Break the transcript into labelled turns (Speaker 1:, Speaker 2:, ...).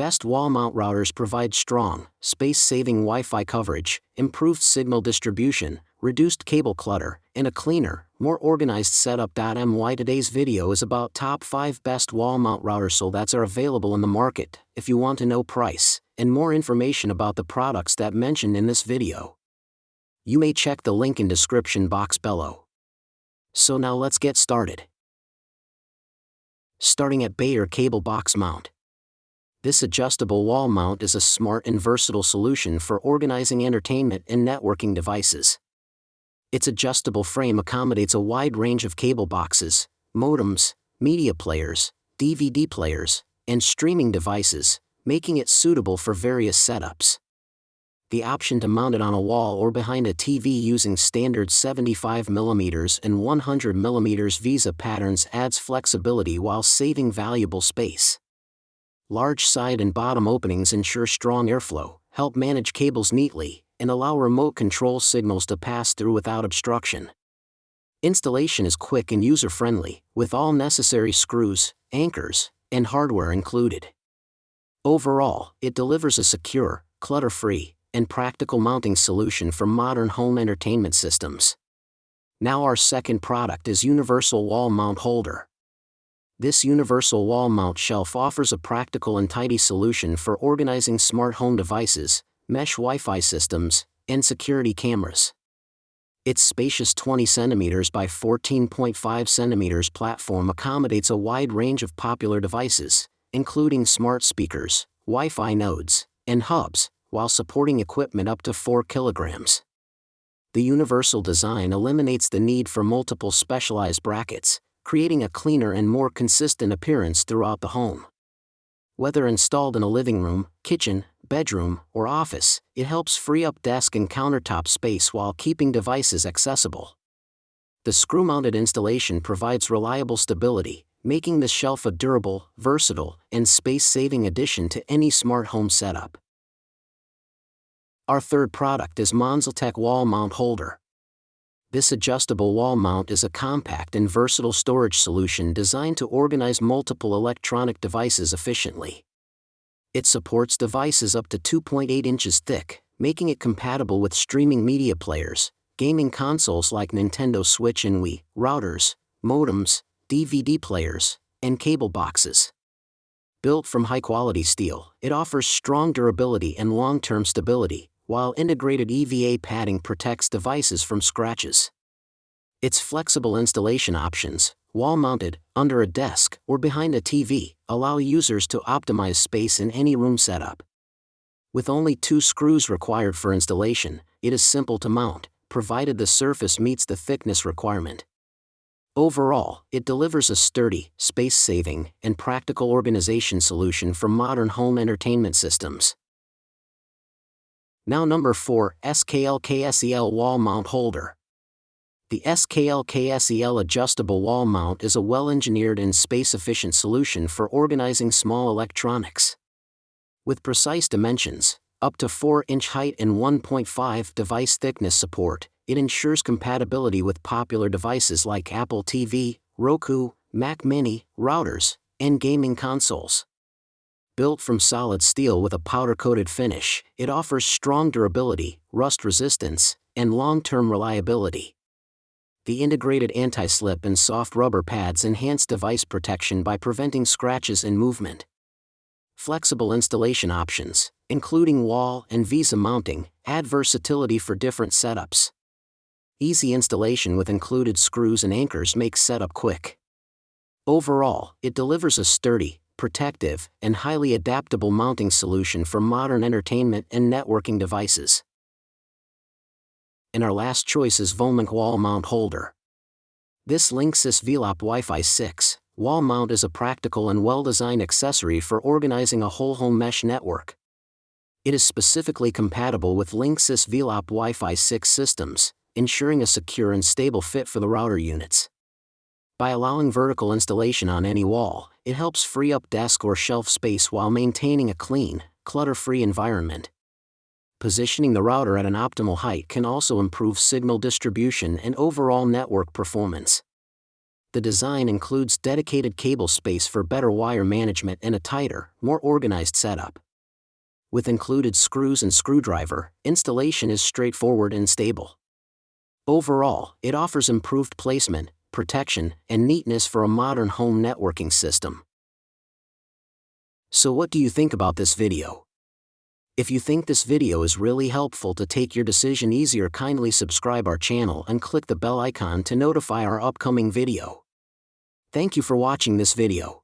Speaker 1: Best wall-mount routers provide strong, space-saving Wi-Fi coverage, improved signal distribution, reduced cable clutter, and a cleaner, more organized setup. Today's video is about top 5 best wall-mount routers that are available in the market. If you want to know price and more information about the products that mentioned in this video, you may check the link in description box below. So now let's get started. Starting at Bayer Cable Box Mount. This adjustable wall mount is a smart and versatile solution for organizing entertainment and networking devices. Its adjustable frame accommodates a wide range of cable boxes, modems, media players, DVD players, and streaming devices, making it suitable for various setups. The option to mount it on a wall or behind a TV using standard 75mm and 100mm VESA patterns adds flexibility while saving valuable space. Large side and bottom openings ensure strong airflow, help manage cables neatly, and allow remote control signals to pass through without obstruction. Installation is quick and user-friendly, with all necessary screws, anchors, and hardware included. Overall, it delivers a secure, clutter-free, and practical mounting solution for modern home entertainment systems. Now our second product is Universal Wall Mount Holder. This universal wall mount shelf offers a practical and tidy solution for organizing smart home devices, mesh Wi-Fi systems, and security cameras. Its spacious 20 cm by 14.5 cm platform accommodates a wide range of popular devices, including smart speakers, Wi-Fi nodes, and hubs, while supporting equipment up to 4 kilograms. The universal design eliminates the need for multiple specialized brackets, creating a cleaner and more consistent appearance throughout the home. Whether installed in a living room, kitchen, bedroom, or office, it helps free up desk and countertop space while keeping devices accessible. The screw-mounted installation provides reliable stability, making the shelf a durable, versatile, and space-saving addition to any smart home setup. Our third product is Monzeltec Wall Mount Holder. This adjustable wall mount is a compact and versatile storage solution designed to organize multiple electronic devices efficiently. It supports devices up to 2.8 inches thick, making it compatible with streaming media players, gaming consoles like Nintendo Switch and Wii, routers, modems, DVD players, and cable boxes. Built from high-quality steel, it offers strong durability and long-term stability, while integrated EVA padding protects devices from scratches. Its flexible installation options, wall-mounted, under a desk, or behind a TV, allow users to optimize space in any room setup. With only 2 screws required for installation, it is simple to mount, provided the surface meets the thickness requirement. Overall, it delivers a sturdy, space-saving, and practical organization solution for modern home entertainment systems. Now number 4, SKLKSEL Wall Mount Holder. The SKLKSEL adjustable wall mount is a well-engineered and space-efficient solution for organizing small electronics. With precise dimensions, up to 4-inch height and 1.5 device thickness support, it ensures compatibility with popular devices like Apple TV, Roku, Mac Mini, routers, and gaming consoles. Built from solid steel with a powder-coated finish, it offers strong durability, rust resistance, and long-term reliability. The integrated anti-slip and soft rubber pads enhance device protection by preventing scratches and movement. Flexible installation options, including wall and VESA mounting, add versatility for different setups. Easy installation with included screws and anchors makes setup quick. Overall, it delivers a sturdy, protective, and highly adaptable mounting solution for modern entertainment and networking devices. And our last choice is Wall-Mount Wall Mount Holder. This Linksys VLOP Wi-Fi 6 wall mount is a practical and well-designed accessory for organizing a whole home mesh network. It is specifically compatible with Linksys VLOP Wi-Fi 6 systems, ensuring a secure and stable fit for the router units. By allowing vertical installation on any wall, it helps free up desk or shelf space while maintaining a clean, clutter-free environment. Positioning the router at an optimal height can also improve signal distribution and overall network performance. The design includes dedicated cable space for better wire management and a tighter, more organized setup. With included screws and screwdriver, installation is straightforward and stable. Overall, it offers improved placement, protection, and neatness for a modern home networking system. So what do you think about this video? If you think this video is really helpful to take your decision easier, kindly subscribe our channel and click the bell icon to notify our upcoming video. Thank you for watching this video.